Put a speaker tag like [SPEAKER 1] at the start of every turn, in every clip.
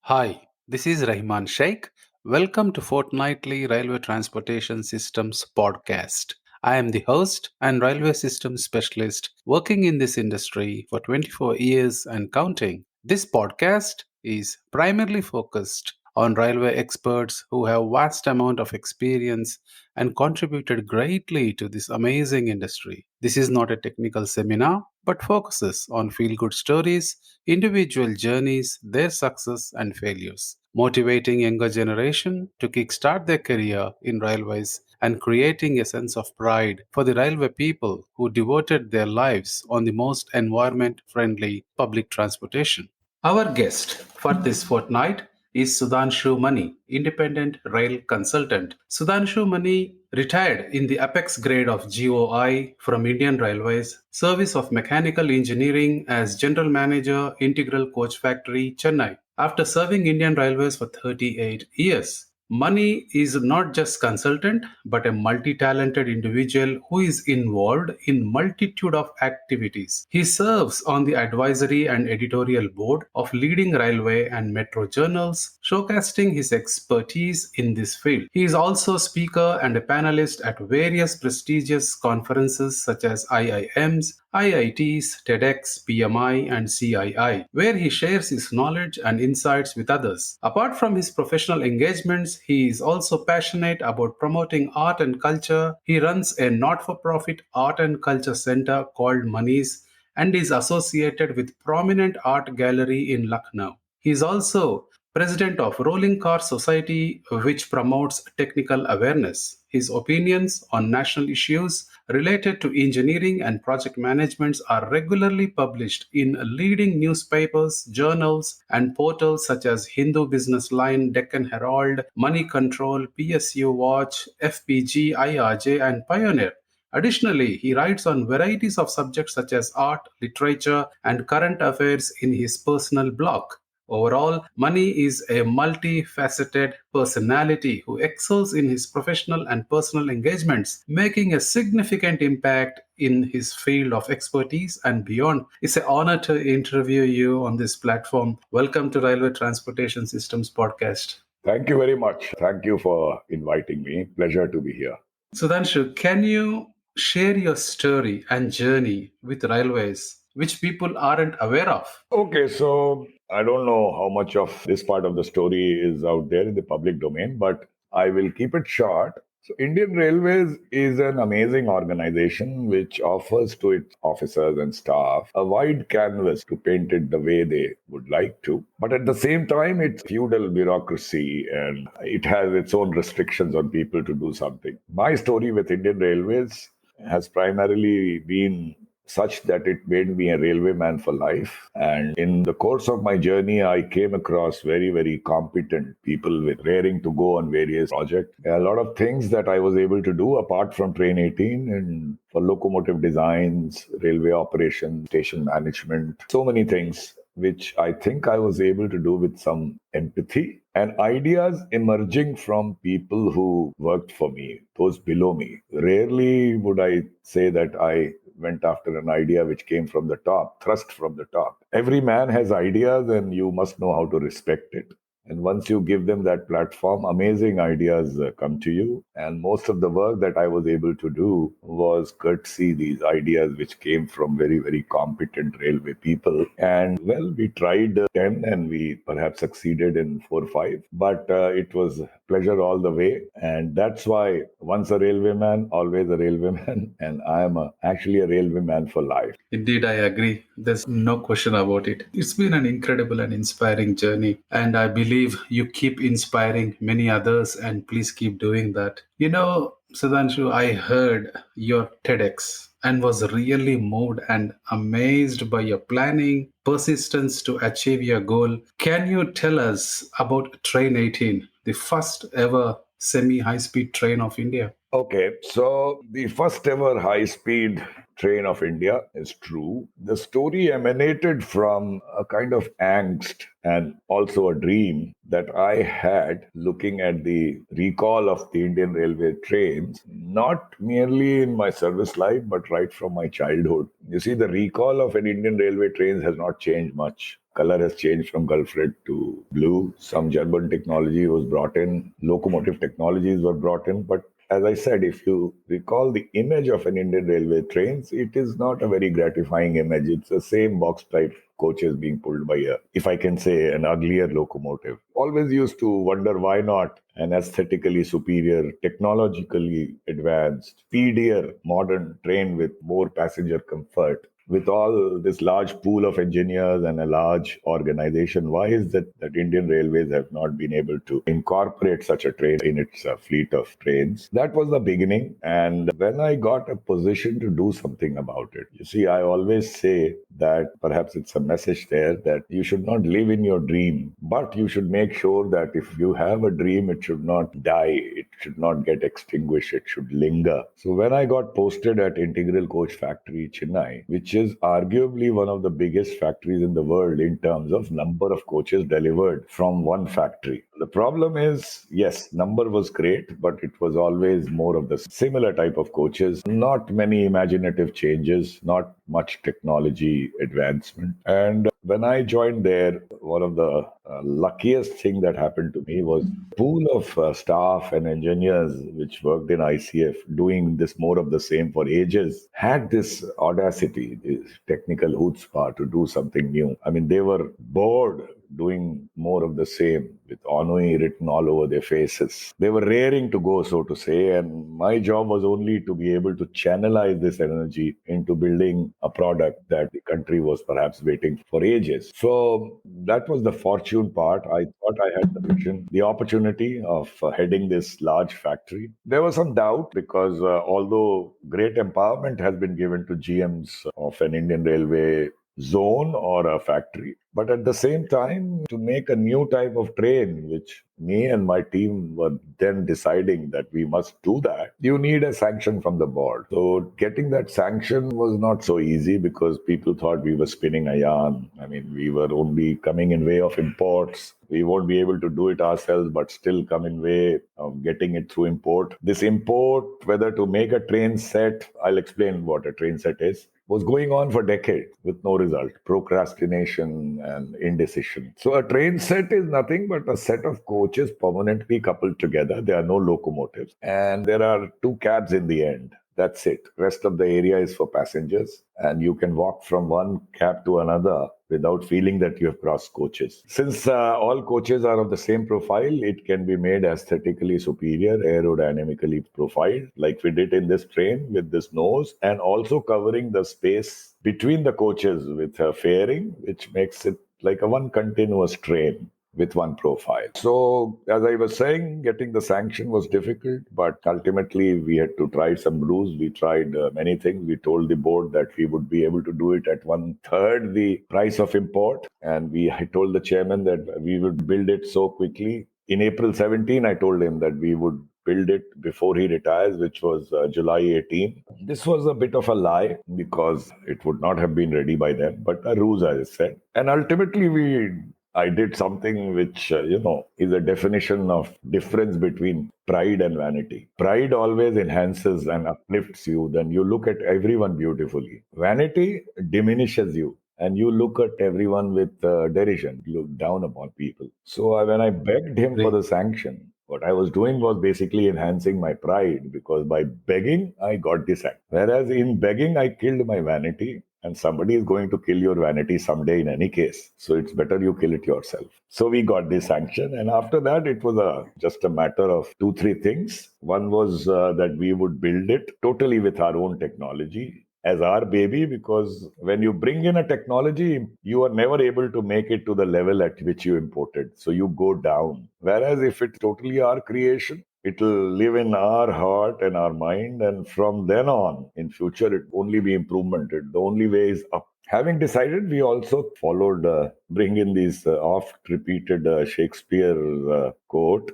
[SPEAKER 1] Hi, this is Rahman Sheikh. Welcome to Fortnightly Railway Transportation Systems podcast. I am the host and railway systems specialist working in this industry for 24 years and counting. This podcast is primarily focused on railway experts who have vast amount of experience and contributed greatly to this amazing industry. This is not a technical seminar but focuses on feel good stories, individual journeys, their success and failures, motivating younger generation to kickstart their career in railways and creating a sense of pride for the railway people who devoted their lives on the most environment friendly public transportation. Our guest for this fortnight is Sudhanshu Mani, Independent Rail Consultant. Sudhanshu Mani retired in the apex grade of GOI from Indian Railways, Service of Mechanical Engineering as General Manager, Integral Coach Factory, Chennai. After serving Indian Railways for 38 years, Mani is not just consultant but a multi-talented individual who is involved in multitude of activities. He serves on the advisory and editorial board of leading railway and metro journals, showcasing his expertise in this field. He is also a speaker and a panelist at various prestigious conferences such as IIMs, IITs, TEDx, PMI, and CII, where he shares his knowledge and insights with others. Apart from his professional engagements, he is also passionate about promoting art and culture. He runs a not for profit art and culture center called Mani's and is associated with prominent art gallery in Lucknow. He is also president of Rolling Car Society, which promotes technical awareness. His opinions on national issues related to engineering and project management are regularly published in leading newspapers, journals, and portals such as Hindu Business Line, Deccan Herald, Money Control, PSU Watch, FPG, IRJ, and Pioneer. Additionally, he writes on varieties of subjects such as art, literature, and current affairs in his personal blog. Overall, Mani is a multifaceted personality who excels in his professional and personal engagements, making a significant impact in his field of expertise and beyond. It's an honor to interview you on this platform. Welcome to Railway Transportation Systems Podcast.
[SPEAKER 2] Thank you very much. Thank you for inviting me. Pleasure to be here.
[SPEAKER 1] Sudhanshu, can you share your story and journey with railways, which people aren't aware of?
[SPEAKER 2] Okay, so I don't know how much of this part of the story is out there in the public domain, but I will keep it short. So, Indian Railways is an amazing organization which offers to its officers and staff a wide canvas to paint it the way they would like to. But at the same time, it's feudal bureaucracy and it has its own restrictions on people to do something. My story with Indian Railways has primarily been such that it made me a railwayman for life. And in the course of my journey, I came across very, very competent people with raring to go on various projects. A lot of things that I was able to do apart from Train 18 and for locomotive designs, railway operations, station management, so many things which I think I was able to do with some empathy and ideas emerging from people who worked for me, those below me. Rarely would I say that I went after an idea which came from the top, thrust from the top. Every man has ideas and you must know how to respect it. And once you give them that platform, amazing ideas come to you. And most of the work that I was able to do was courtesy these ideas which came from very, very competent railway people. And well, we tried 10 and we perhaps succeeded in 4 or 5. But it was pleasure all the way. And that's why once a railwayman, always a railwayman. And I am actually a railwayman for life.
[SPEAKER 1] Indeed, I agree. There's no question about it. It's been an incredible and inspiring journey. And I believe you keep inspiring many others, and please keep doing that. You know, Sudhanshu, I heard your TEDx and was really moved and amazed by your planning, persistence to achieve your goal. Can you tell us about Train 18, the first ever semi high speed train of India?
[SPEAKER 2] Okay, so the first ever high speed train of India is true. The story emanated from a kind of angst and also a dream that I had looking at the recall of the Indian Railway trains, not merely in my service life, but right from my childhood. You see, the recall of an Indian Railway trains has not changed much color has changed from Gulf red to blue. Some German technology was brought in, locomotive technologies were brought in, but as I said, if you recall the image of an Indian Railway trains, it is not a very gratifying image. It's the same box type coaches being pulled by if I can say, an uglier locomotive. Always used to wonder why not an aesthetically superior, technologically advanced, speedier, modern train with more passenger comfort. With all this large pool of engineers and a large organization, why is that Indian Railways have not been able to incorporate such a train in its fleet of trains? That was the beginning. And when I got a position to do something about it, you see, I always say that perhaps it's a message there that you should not live in your dream, but you should make sure that if you have a dream, it should not die, it should not get extinguished, it should linger. So when I got posted at Integral Coach Factory, Chennai, which is arguably one of the biggest factories in the world in terms of number of coaches delivered from one factory. The problem is, yes, number was great, but it was always more of the similar type of coaches, not many imaginative changes, not much technology advancement. And when I joined there, one of the luckiest thing that happened to me was pool of staff and engineers which worked in ICF doing this more of the same for ages had this audacity, this technical chutzpah to do something new. I mean, they were bored doing more of the same with ennui written all over their faces. They were raring to go, so to say, and my job was only to be able to channelize this energy into building a product that the country was perhaps waiting for ages. So that was the fortune part. I thought I had the vision, the opportunity of heading this large factory. There was some doubt because although great empowerment has been given to GMs of an Indian Railway zone or a factory. But at the same time, to make a new type of train, which me and my team were then deciding that we must do that, you need a sanction from the board. So getting that sanction was not so easy because people thought we were spinning a yarn. I mean, we were only coming in way of imports. We won't be able to do it ourselves, but still come in way of getting it through import. This import, whether to make a train set, I'll explain what a train set is, was going on for decades with no result, procrastination and indecision. So a train set is nothing but a set of coaches permanently coupled together. There are no locomotives and there are two cabs in the end. That's it. Rest of the area is for passengers and you can walk from one cab to another without feeling that you have crossed coaches. Since all coaches are of the same profile, it can be made aesthetically superior, aerodynamically profiled, like we did in this train with this nose, and also covering the space between the coaches with a fairing, which makes it like a one continuous train with one profile. So, as I was saying, getting the sanction was difficult, but ultimately we had to try some brews. We tried many things. We told the board that we would be able to do it at one third the price of import. And I told the chairman that we would build it so quickly. In April 17, I told him that we would build it before he retires, which was July 18. This was a bit of a lie because it would not have been ready by then, but a ruse, as I said. And ultimately, I did something which, is a definition of difference between pride and vanity. Pride always enhances and uplifts you. Then you look at everyone beautifully. Vanity diminishes you and you look at everyone with derision, you look down upon people. So when I begged him for
[SPEAKER 1] Great.
[SPEAKER 2] the sanction, what I was doing was basically enhancing my pride because by begging, I got this act. Whereas in begging, I killed my vanity. And somebody is going to kill your vanity someday in any case. So it's better you kill it yourself. So we got this sanction. And after that, it was just a matter of two, three things. One was that we would build it totally with our own technology as our baby, because when you bring in a technology, you are never able to make it to the level at which you imported. So you go down. Whereas if it's totally our creation, it'll live in our heart and our mind. And from then on, in future, it only be improvement. The only way is up. Having decided, we also followed, bring in these oft-repeated Shakespeare quote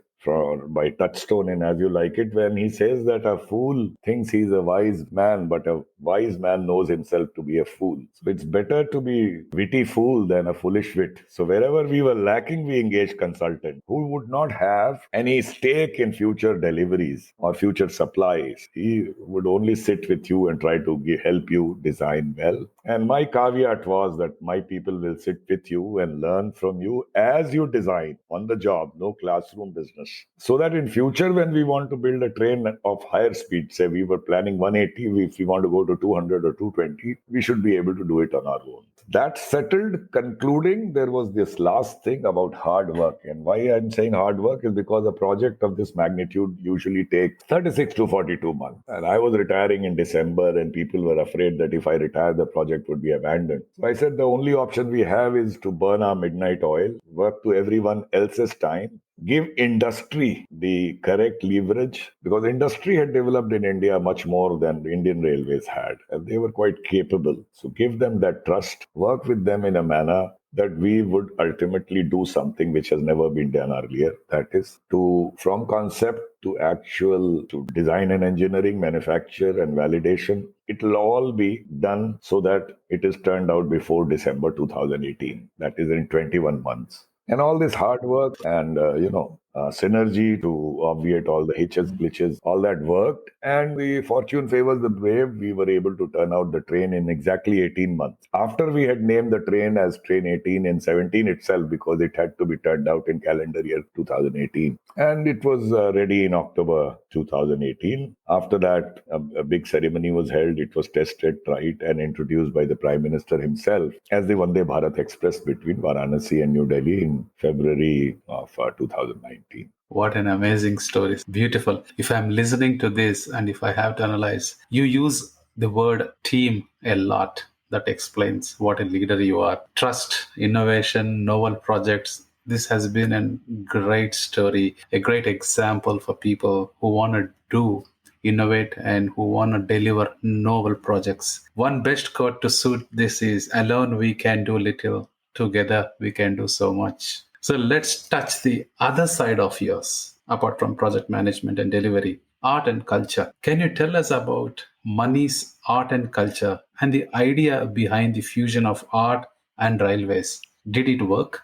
[SPEAKER 2] by Touchstone in As You Like It, when he says that a fool thinks he's a wise man, but a wise man knows himself to be a fool. So it's better to be witty fool than a foolish wit. So wherever we were lacking, we engaged consultant who would not have any stake in future deliveries or future supplies. He would only sit with you and try to help you design well. And my caveat was that my people will sit with you and learn from you as you design on the job, no classroom business. So that in future, when we want to build a train of higher speed, say we were planning 180, if we want to go to 200 or 220, we should be able to do it on our own. That settled, concluding, there was this last thing about hard work. And why I'm saying hard work is because a project of this magnitude usually takes 36 to 42 months. And I was retiring in December, and people were afraid that if I retire, the project would be abandoned. So I said the only option we have is to burn our midnight oil, work to everyone else's time, give industry the correct leverage, because industry had developed in India much more than the Indian Railways had, and they were quite capable. So give them that trust, work with them in a manner that we would ultimately do something which has never been done earlier. That is to, from concept to actual, to design and engineering, manufacture and validation, it will all be done so that it is turned out before December 2018. That is in 21 months. And all this hard work and, synergy to obviate all the hitches, glitches, all that worked. And the fortune favors the brave. We were able to turn out the train in exactly 18 months. After we had named the train as Train 18 in 17 itself, because it had to be turned out in calendar year 2018. And it was ready in October 2018. After that, a big ceremony was held. It was tested, tried, and introduced by the Prime Minister himself as the Vande Bharat Express between Varanasi and New Delhi in February of 2019.
[SPEAKER 1] What an amazing story. Beautiful. If I'm listening to this and if I have to analyze, you use the word team a lot. That explains what a leader you are. Trust, innovation, novel projects. This has been a great story, a great example for people who want to do, innovate, and who want to deliver novel projects. One best quote to suit this is, alone we can do little, together we can do so much. So let's touch the other side of yours, apart from project management and delivery, art and culture. Can you tell us about Mani's art and culture and the idea behind the fusion of art and railways? Did it work?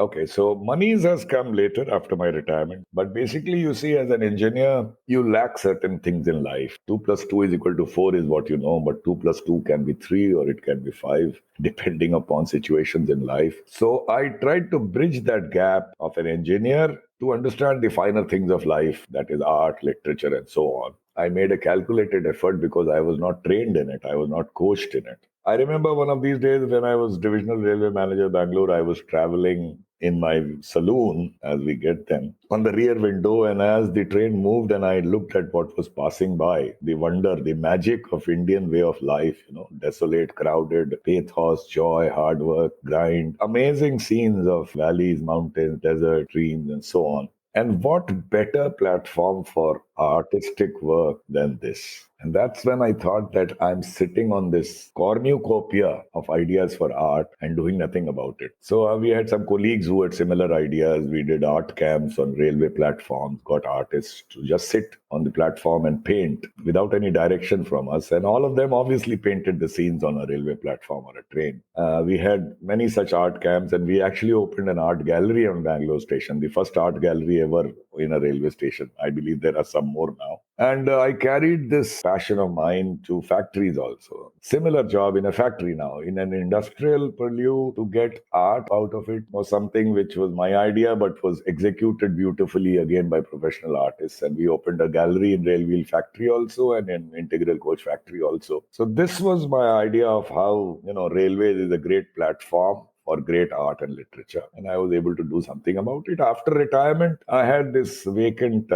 [SPEAKER 2] Okay, so monies has come later after my retirement. But basically, you see, as an engineer, you lack certain things in life. 2 plus 2 is equal to 4 is what you know, but 2 plus 2 can be 3 or it can be 5, depending upon situations in life. So I tried to bridge that gap of an engineer to understand the finer things of life, that is art, literature, and so on. I made a calculated effort because I was not trained in it. I was not coached in it. I remember one of these days when I was divisional railway manager Bangalore, I was traveling in my saloon, as we get them, on the rear window. And as the train moved and I looked at what was passing by, the wonder, the magic of Indian way of life, desolate, crowded, pathos, joy, hard work, grind, amazing scenes of valleys, mountains, desert, streams, and so on. And what better platform for artistic work than this? And that's when I thought that I'm sitting on this cornucopia of ideas for art and doing nothing about it. So we had some colleagues who had similar ideas. We did art camps on railway platforms, got artists to just sit on the platform and paint without any direction from us. And all of them obviously painted the scenes on a railway platform or a train. We had many such art camps, and we actually opened an art gallery on Bangalore station, the first art gallery ever in a railway station. I believe there are some more now. And I carried this passion of mine to factories also. Similar job in a factory now. In an industrial purlieu, to get art out of it was something which was my idea, but was executed beautifully again by professional artists. And we opened a gallery in Rail Wheel Factory also, and in Integral Coach Factory also. So this was my idea of how, railways is a great platform for great art and literature. And I was able to do something about it. After retirement, I had this vacant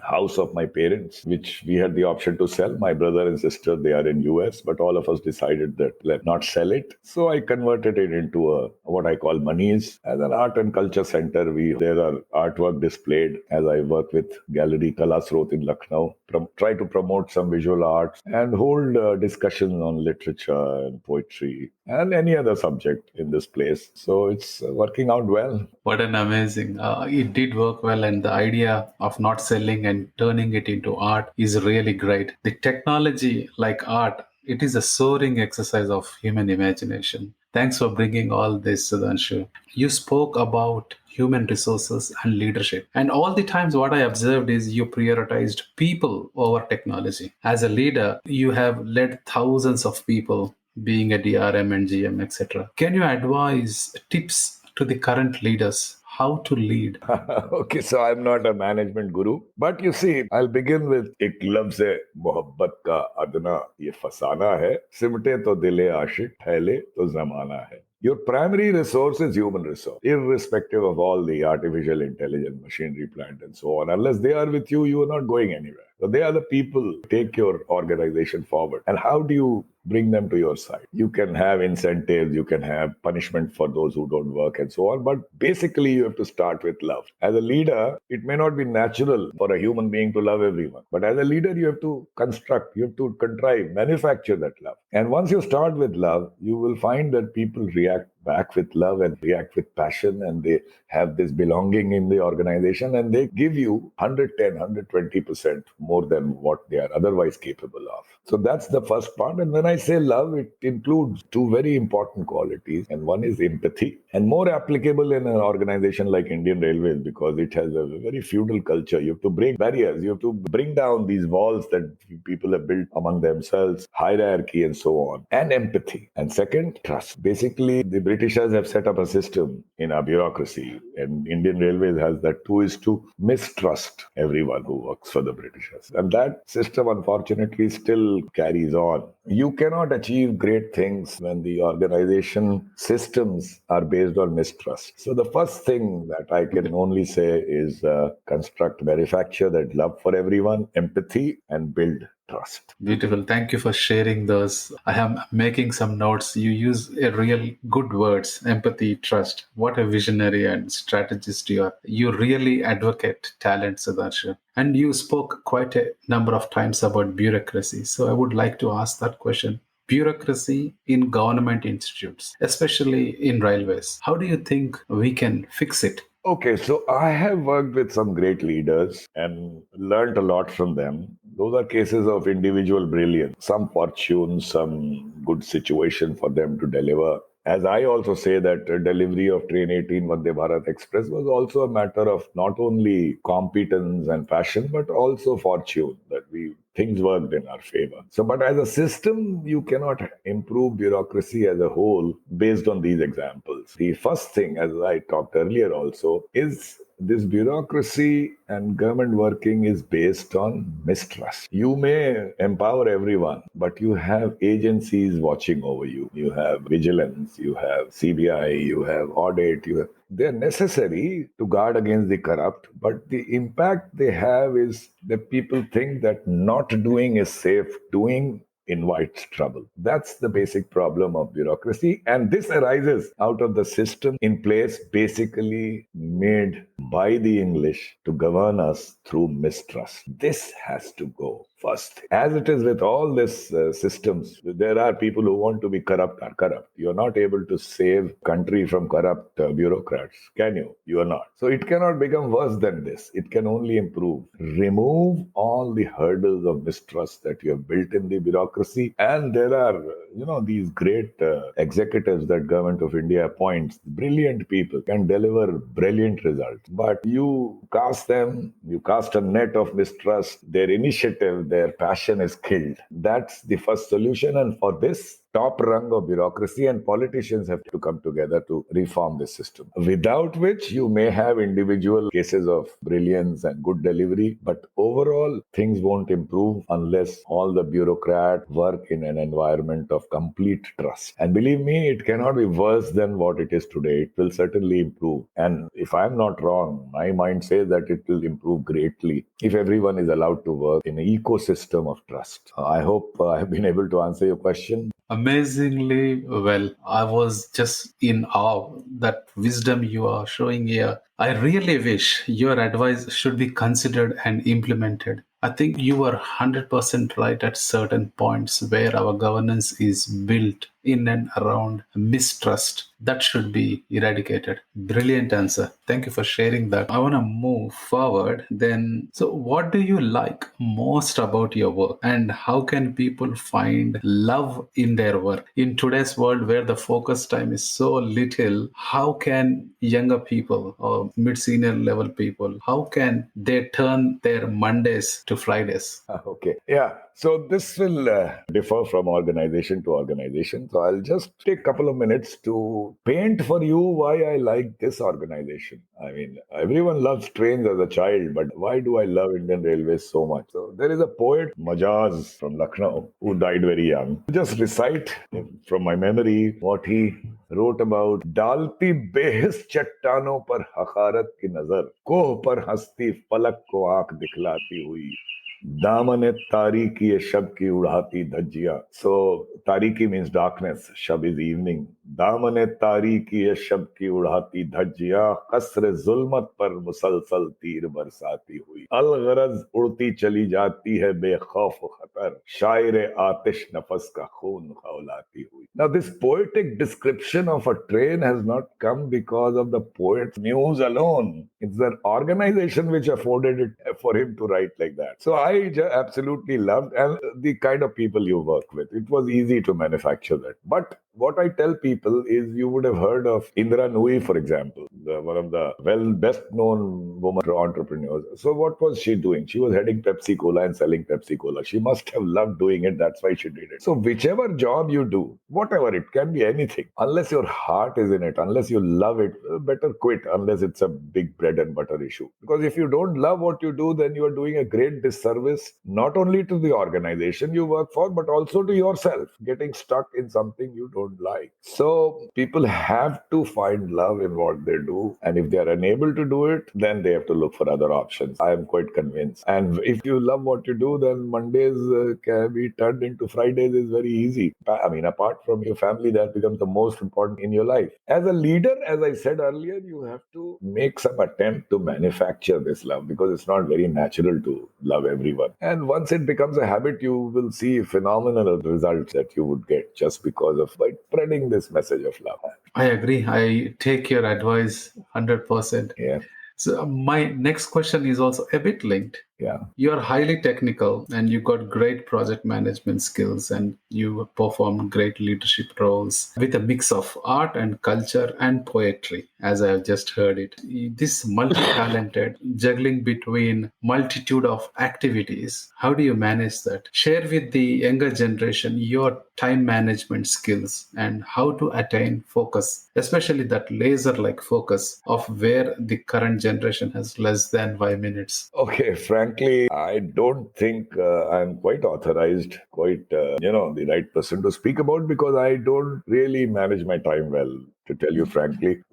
[SPEAKER 2] house of my parents, which we had the option to sell. My brother and sister, they are in US, but all of us decided that let's not sell it. So I converted it into what I call Mani's as an art and culture center. There are artwork displayed as I work with Gallery Kala Srot in Lucknow, try to promote some visual arts and hold discussions on literature and poetry and any other subject in this place. So it's working out well.
[SPEAKER 1] What an amazing. It did work well, and the idea of not selling and turning it into art is really great. The technology, like art, It is a soaring exercise of human imagination. Thanks for bringing all this, Sudhanshu. You spoke about human resources and leadership. And all the times, what I observed is you prioritized people over technology. As a leader, you have led thousands of people, being a DRM and GM, etc. Can you advise tips to the current leaders how to lead?
[SPEAKER 2] Okay, so I'm not a management guru, but you see, I'll begin with एक लफ्ज़ है मोहब्बत का अदना ये फसाना है सिमटे तो दिले आशिक ठहले तो जमाना है. Your primary resource is human resource, irrespective of all the artificial intelligence, machinery plant, and so on. Unless they are with you, you are not going anywhere. So they are the people who take your organization forward. And how do you bring them to your side? You can have incentives, you can have punishment for those who don't work, and so on. But basically, you have to start with love. As a leader, it may not be natural for a human being to love everyone. But as a leader, you have to construct, you have to contrive, manufacture that love. And once you start with love, you will find that people react back with love and react with passion, and they have this belonging in the organization, and they give you 110, 120% more than what they are otherwise capable of. So that's the first part. And when I say love, it includes two very important qualities, and one is empathy, and more applicable in an organization like Indian Railways because it has a very feudal culture. You have to break barriers, you have to bring down these walls that people have built among themselves, hierarchy and so on, and empathy. And second, trust. Basically, the Britishers have set up a system in our bureaucracy, and Indian Railways has that too, is to mistrust everyone who works for the Britishers. And that system, unfortunately, still carries on. You cannot achieve great things when the organization systems are based on mistrust. So the first thing that I can only say is construct, manufacture that love for everyone, empathy, and build trust.
[SPEAKER 1] Beautiful. Thank you for sharing those. I am making some notes. You use a real good words, empathy, trust. What a visionary and strategist you are. You really advocate talent, Sudhanshu. And you spoke quite a number of times about bureaucracy. So I would like to ask that question. Bureaucracy in government institutes, especially in railways. How do you think we can fix it?
[SPEAKER 2] Okay, so I have worked with some great leaders and learned a lot from them. Those are cases of individual brilliance, some fortune, some good situation for them to deliver. As I also say that delivery of Train 18 Vande Bharat Express was also a matter of not only competence and passion, but also fortune that things worked in our favor. So, but as a system, you cannot improve bureaucracy as a whole based on these examples. The first thing, as I talked earlier also, is this bureaucracy and government working is based on mistrust. You may empower everyone, but you have agencies watching over you. You have vigilance, you have CBI, you have audit, they're necessary to guard against the corrupt, but the impact they have is that people think that not doing is safe, doing invites trouble. That's the basic problem of bureaucracy. And this arises out of the system in place, basically made by the English to govern us through mistrust. This has to go first. As it is with all these systems, there are people who want to be corrupt are corrupt. You're not able to save country from corrupt bureaucrats, can you? You are not. So it cannot become worse than this. It can only improve. Remove all the hurdles of mistrust that you have built in the bureaucracy. And there are, these great executives that Government of India appoints, brilliant people, can deliver brilliant results. But you cast a net of mistrust, their initiative, their passion is killed. That's the first solution. And for this, top rung of bureaucracy and politicians have to come together to reform this system. Without which, you may have individual cases of brilliance and good delivery, but overall, things won't improve unless all the bureaucrats work in an environment of complete trust. And believe me, it cannot be worse than what it is today. It will certainly improve. And if I'm not wrong, my mind says that it will improve greatly if everyone is allowed to work in an ecosystem of trust. I hope I've been able to answer your question.
[SPEAKER 1] Amazingly well. I was just in awe that wisdom you are showing here. I really wish your advice should be considered and implemented. I think you are 100% right at certain points where our governance is built in and around mistrust. That should be eradicated. Brilliant answer. Thank you for sharing that. I want to move forward then. So, what do you like most about your work, and how can people find love in their work? In today's world where the focus time is so little, how can younger people or mid-senior level people, how can they turn their Mondays to Fridays?
[SPEAKER 2] Okay. Yeah. So this will differ from organization to organization. So I'll just take a couple of minutes to paint for you why I like this organization. I mean, everyone loves trains as a child, but why do I love Indian Railways so much? So there is a poet, Majaz from Lucknow, who died very young. Just recite from my memory what he wrote about डालती बेहिस चट्टानों पर हकारत की नजर कोह पर हंसती फलक को आंख दिखलाती हुई दामन तारीकी ये शब की उड़ाती धज्जियां. So तारीकी means darkness, shab is evening. दामन तारीकी ये शब की उड़ाती धज्जियां कसर जुल्मत पर मुसलसल तीर बरसाती हुई अलगरज उड़ती चली जाती है बेखौफ खतर शायर आतिश नफस का खून खौलाती हुई. Now this poetic description of a train has not come because of the poet's muse alone. It's the organization which afforded it for him to write like that. So I absolutely loved and the kind of people you work with. It was easy to manufacture that. But what I tell people is you would have heard of Indra Nooyi, for example, one of the best known woman entrepreneurs. So what was she doing? She was heading Pepsi Cola and selling Pepsi Cola. She must have loved doing it. That's why she did it. So whichever job you do, whatever, it can be anything. Unless your heart is in it, unless you love it, better quit unless it's a big bread and butter issue. Because if you don't love what you do, then you are doing a great disservice, not only to the organization you work for, but also to yourself, getting stuck in something you don't like. So people have to find love in what they do. And if they are unable to do it, then they have to look for other options. I am quite convinced. And if you love what you do, then Mondays can be turned into Fridays is very easy. I mean, apart from your family, that becomes the most important in your life. As a leader, as I said earlier, you have to make some attempt to manufacture this love because it's not very natural to love everyone. And once it becomes a habit, you will see phenomenal results that you would get just because of by spreading this message of love.
[SPEAKER 1] I agree. I take your advice 100%.
[SPEAKER 2] Yeah.
[SPEAKER 1] So my next question is also a bit linked.
[SPEAKER 2] Yeah.
[SPEAKER 1] You're highly technical and you got great project management skills and you perform great leadership roles with a mix of art and culture and poetry, as I have just heard it. This multi-talented juggling between multitude of activities, how do you manage that? Share with the younger generation your time management skills and how to attain focus, especially that laser-like focus of where the current generation has less than 5 minutes.
[SPEAKER 2] Okay, frankly, I don't think I'm quite authorized, the right person to speak about because I don't really manage my time well. To tell you frankly,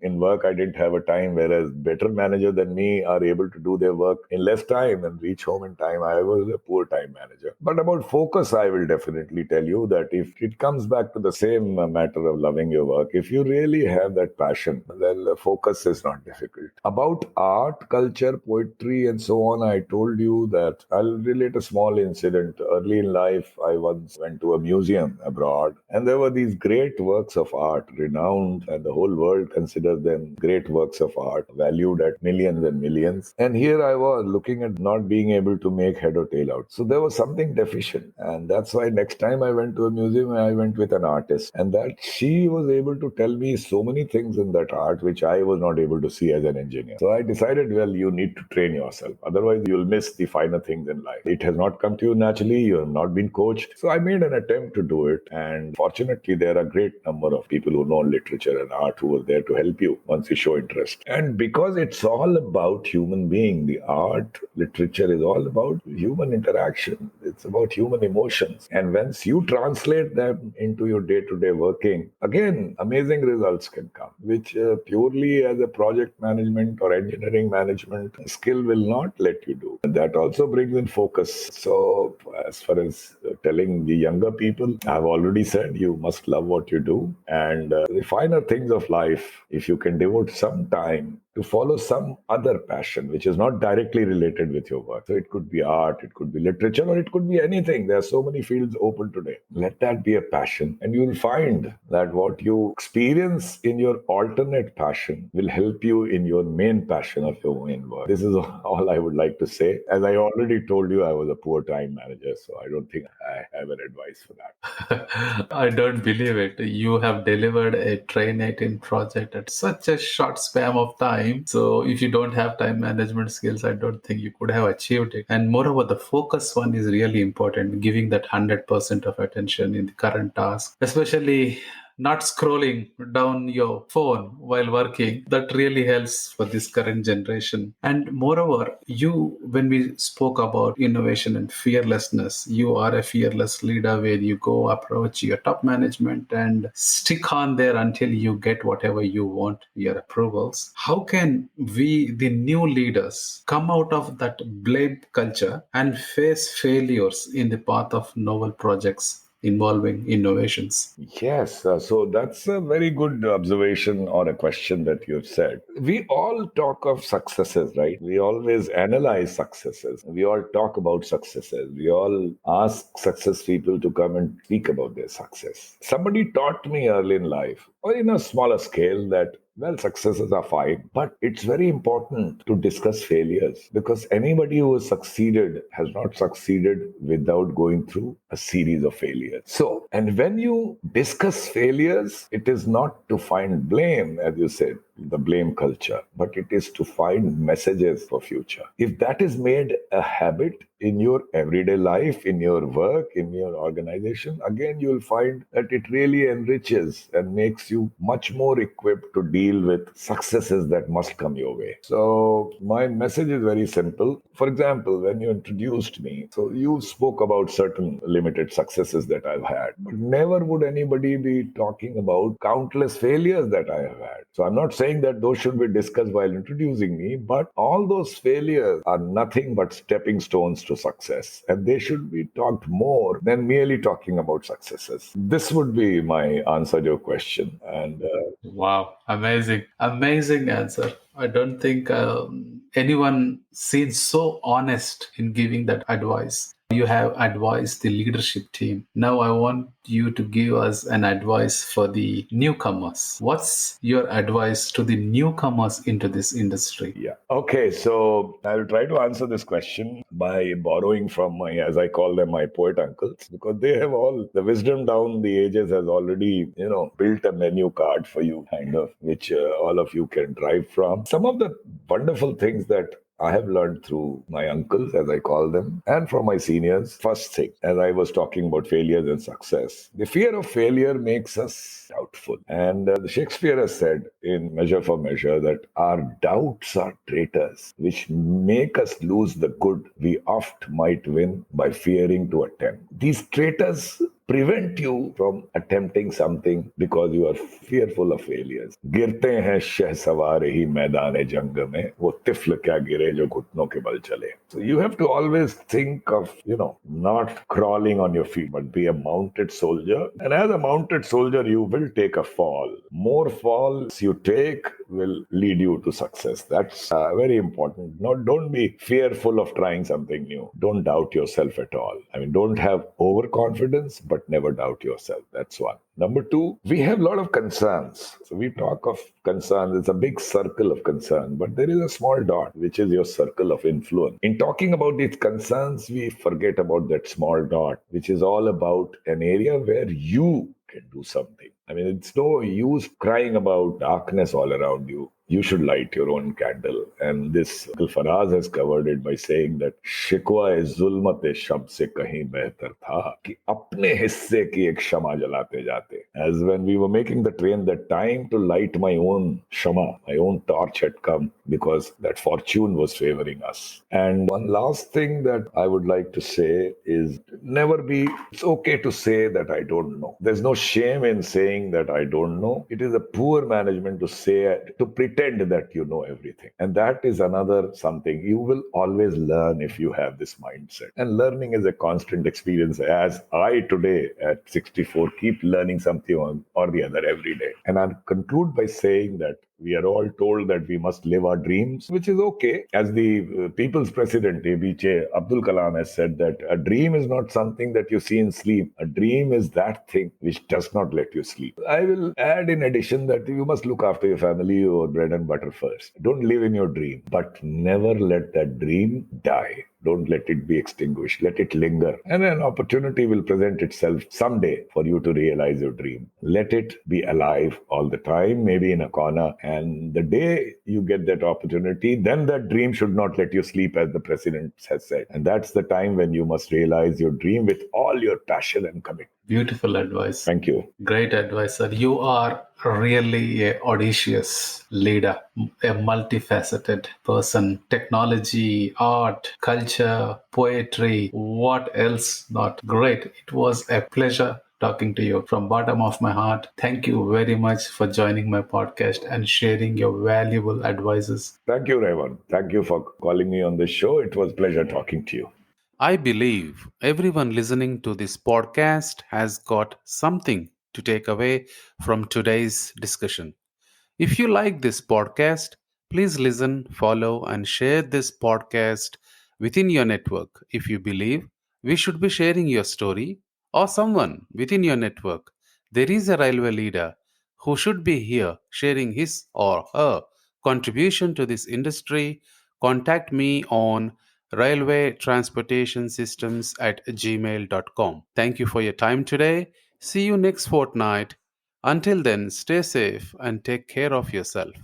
[SPEAKER 2] in work, I didn't have a time, whereas better managers than me are able to do their work in less time and reach home in time. I was a poor time manager. But about focus, I will definitely tell you that if it comes back to the same matter of loving your work, if you really have that passion, then focus is not difficult. About art, culture, poetry, and so on, I told you that I'll relate a small incident. Early in life, I once went to a museum abroad, and there were these great works of art, renowned, and the whole world considers them great works of art, valued at millions and millions. And here I was looking at not being able to make head or tail out. So there was something deficient. And that's why next time I went to a museum, I went with an artist. And that she was able to tell me so many things in that art which I was not able to see as an engineer. So I decided, well, you need to train yourself. Otherwise, you'll miss the finer things in life. It has not come to you naturally. You have not been coached. So I made an attempt to do it. And fortunately, there are a great number of people who know literature and art who are there to help you once you show interest. And because it's all about human being, the art, literature is all about human interaction. It's about human emotions. And once you translate them into your day-to-day working, again, amazing results can come, which purely as a project management or engineering management skill will not let you do. And that also brings in focus. So as far as telling the younger people, I've already said you must love what you do. And the finer things of life, if you can devote some time to follow some other passion which is not directly related with your work. So it could be art, it could be literature, or it could be anything. There are so many fields open today. Let that be a passion, and you'll find that what you experience in your alternate passion will help you in your main passion of your main work. This is all I would like to say. As I already told you, I was a poor time manager, so I don't think I have an advice for that.
[SPEAKER 1] I don't believe it. You have delivered a Train 18 project at such a short span of time. So if you don't have time management skills, I don't think you could have achieved it. And moreover, the focus one is really important, giving that 100% of attention in the current task, especially not scrolling down your phone while working. That really helps for this current generation. And moreover, when we spoke about innovation and fearlessness, you are a fearless leader where you go approach your top management and stick on there until you get whatever you want, your approvals. How can we, the new leaders, come out of that blame culture and face failures in the path of novel projects involving innovations?
[SPEAKER 2] Yes, so that's a very good observation or a question that you've said. We all talk of successes, right? We always analyze successes. We all talk about successes. We all ask success people to come and speak about their success. Somebody taught me early in life, or in a smaller scale, that well, successes are fine, but it's very important to discuss failures, because anybody who has succeeded has not succeeded without going through a series of failures. So, and when you discuss failures, it is not to find blame, as you said, the blame culture, but it is to find messages for future. If that is made a habit in your everyday life, in your work, in your organization, again, you'll find that it really enriches and makes you much more equipped to deal with successes that must come your way. So my message is very simple. For example, when you introduced me, so you spoke about certain limited successes that I've had, but never would anybody be talking about countless failures that I have had. So I'm not saying that those should be discussed while introducing me, but all those failures are nothing but stepping stones to success, and they should be talked more than merely talking about successes. This would be my answer to your question. And
[SPEAKER 1] Wow, amazing, amazing answer. I don't think anyone seems so honest in giving that advice. You have advised the leadership team. Now I want you to give us an advice for the newcomers. What's your advice to the newcomers into this industry?
[SPEAKER 2] yeah. Okay, so I'll try to answer this question by borrowing from my, as I call them, my poet uncles, because they have all the wisdom down the ages has already, built a menu card for you, kind of, which all of you can drive from. Some of the wonderful things that I have learned through my uncles, as I call them, and from my seniors. First thing, as I was talking about failures and success, the fear of failure makes us doubtful. And Shakespeare has said in Measure for Measure that our doubts are traitors, which make us lose the good we oft might win by fearing to attempt. These traitors prevent you from attempting something because you are fearful of failures. गिरते हैं शहसवार ही मैदान जंग में वो तिफल क्या गिरे जो घुटनों के बल चले. So you have to always think of, not crawling on your feet, but be a mounted soldier. And as a mounted soldier, you will take a fall. More falls you take will lead you to success. That's very important. Don't be fearful of trying something new. Don't doubt yourself at all. I mean, don't have overconfidence, but never doubt yourself. That's one. Number two, we have a lot of concerns. So we talk of concerns. It's a big circle of concern, but there is a small dot, which is your circle of influence. In talking about these concerns, we forget about that small dot, which is all about an area where you can do something. I mean, it's no use crying about darkness all around you. You should light your own candle. And this Uncle Faraz has covered it by saying that शिकवा जुल्मत शब से कहीं बेहतर था कि अपने हिस्से की एक शमा जलाते जाते. As when we were making the train, the time to light my own shama, my own torch had come because that fortune was favoring us. And one last thing that I would like to say is it's okay to say that I don't know. There's no shame in saying that I don't know. It is a poor management to say, to pretend that you know everything. And that is another something. You will always learn if you have this mindset. And learning is a constant experience, as I today at 64 keep learning something or the other every day. And I'll conclude by saying that We are all told that we must live our dreams, which is okay. As the people's president, ABJ Abdul Kalam, has said that a dream is not something that you see in sleep. A dream is that thing which does not let you sleep. I will add in addition that you must look after your family, your bread and butter first. Don't live in your dream, but never let that dream die. Don't let it be extinguished. Let it linger. And an opportunity will present itself someday for you to realize your dream. Let it be alive all the time, maybe in a corner. And the day you get that opportunity, then that dream should not let you sleep, as the president has said. And that's the time when you must realize your dream with all your passion and commitment.
[SPEAKER 1] Beautiful advice.
[SPEAKER 2] Thank you.
[SPEAKER 1] Great advice, sir. You are really a audacious leader, a multifaceted person. Technology, art, culture, poetry, what else not? Great. It was a pleasure talking to you from bottom of my heart. Thank you very much for joining my podcast and sharing your valuable advices.
[SPEAKER 2] Thank you, Raymond. Thank you for calling me on this show. It was a pleasure talking to you.
[SPEAKER 1] I believe everyone listening to this podcast has got something to take away from today's discussion. If you like this podcast, please listen, follow, and share this podcast within your network. If you believe we should be sharing your story or someone within your network, there is a railway leader who should be here sharing his or her contribution to this industry, contact me on railway transportation systems at gmail.com. Thank you for your time today. See you next fortnight. Until then, stay safe and take care of yourself.